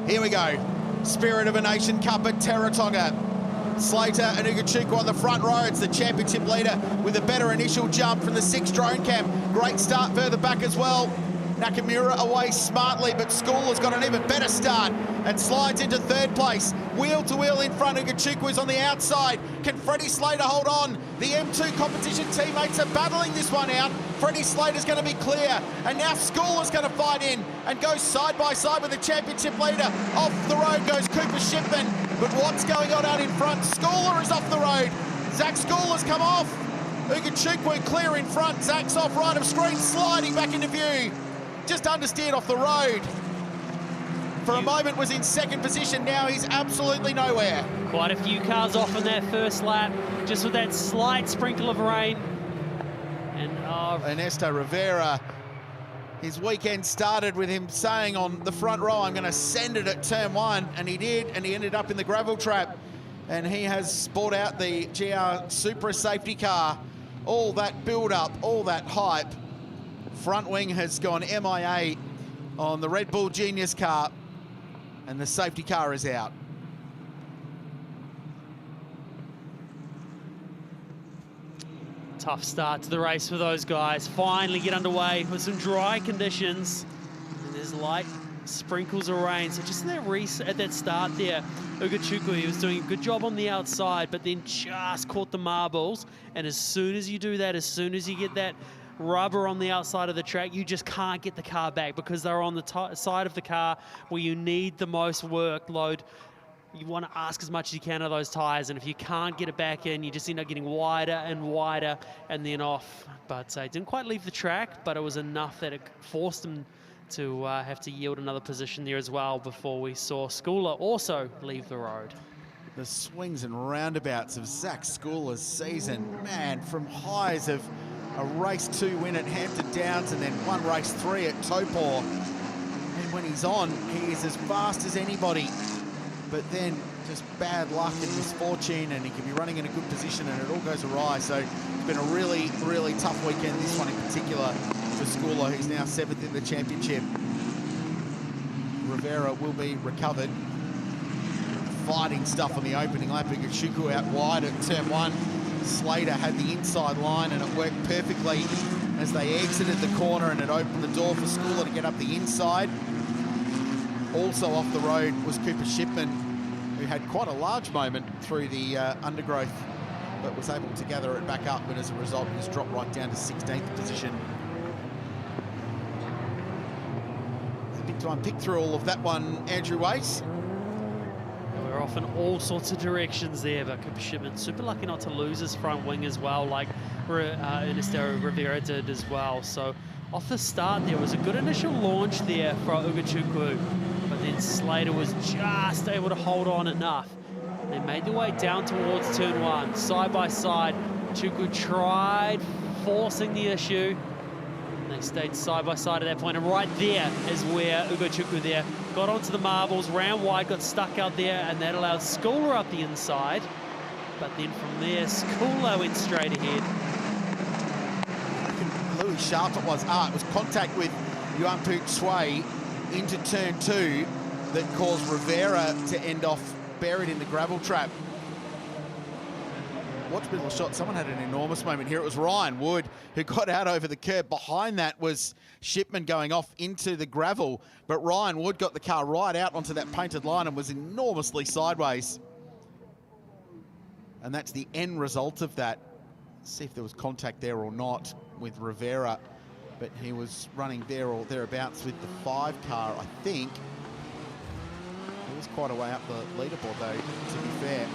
Here we go. Spirit of a Nation Cup at Teretonga. Slater and Ugochukwu on the front row. It's the championship leader with a better initial jump from the 6 drone cam. Great start further back as well. Nakamura away smartly, but Scoular's got an even better start and slides into 3rd place. Wheel to wheel in front. Ugochukwu's on the outside. Can Freddie Slater hold on? The M2 competition teammates are battling this one out. Freddie Slater's going to be clear, and now Scoular's going to fight in and go side by side with the championship leader. Off the road goes Cooper Shipman, but what's going on out in front? Scoular is off the road. Zack Scoular's come off. Ugochukwu clear in front. Zack's off right of screen, sliding back into view. Just understeered off the road. For a moment was in 2nd position, now he's absolutely nowhere. Quite a few cars off in that first lap, just with that slight sprinkle of rain. And Ernesto Rivera, his weekend started with him saying on the front row, I'm going to send it at turn 1, and he did, and he ended up in the gravel trap. And he has brought out the GR Supra safety car. All that build-up, all that hype. Front wing has gone MIA on the Red Bull Genius car, and the safety car is out. Tough start to the race for those guys. Finally get underway with some dry conditions. And there's light sprinkles of rain. So just in that race at that start there, Ugochukwu, he was doing a good job on the outside, but then just caught the marbles. And as soon as you do that, as soon as you get that rubber on the outside of the track, you just can't get the car back because they're on the side of the car where you need the most workload. You want to ask as much as you can of those tires, and if you can't get it back in, you just end up getting wider and wider and then off. But it didn't quite leave the track, but it was enough that it forced him to have to yield another position there as well before we saw Scoular also leave the road. The swings and roundabouts of Zack Scoular's season, man, from highs of a race 2 win at Hampton Downs and then 1 race 3 at Topor. And when he's on, he is as fast as anybody. But then just bad luck and misfortune, and he can be running in a good position and it all goes awry. So it's been a really, really tough weekend, this one in particular, for Scoular, who's now 7th in the championship. Rivera will be recovered. Fighting stuff on the opening lap. Ugochukwu out wide at turn 1. Slater had the inside line and it worked perfectly as they exited the corner, and it opened the door for Scoular to get up the inside. Also off the road was Cooper Shipman, who had quite a large moment through the undergrowth, but was able to gather it back up, but as a result he's dropped right down to 16th position. It's a bit to unpick through all of that one, Andrew Wace. We're off in all sorts of directions there, but Cooper Shipman super lucky not to lose his front wing as well, like Ernesto Rivera did as well. So off the start there was a good initial launch there for Ugochukwu, but then Slater was just able to hold on enough. They made their way down towards turn 1, side by side. Chukwu tried forcing the issue. They stayed side by side at that point, and right there is where Ugochukwu there got onto the marbles, ran wide, got stuck out there, and that allowed Scoular up the inside. But then from there, Scoular went straight ahead. Louis sharp it was. It was contact with Yuanpu Tsui into turn 2 that caused Rivera to end off buried in the gravel trap. Watch middle shot. Someone had an enormous moment here. It was Ryan Wood who got out over the curb. Behind that was Shipman going off into the gravel, but Ryan Wood got the car right out onto that painted line and was enormously sideways. And that's the end result of that. Let's see if there was contact there or not with Rivera, but he was running there or thereabouts with the 5 car, I think. He was quite a way up the leaderboard though, to be fair.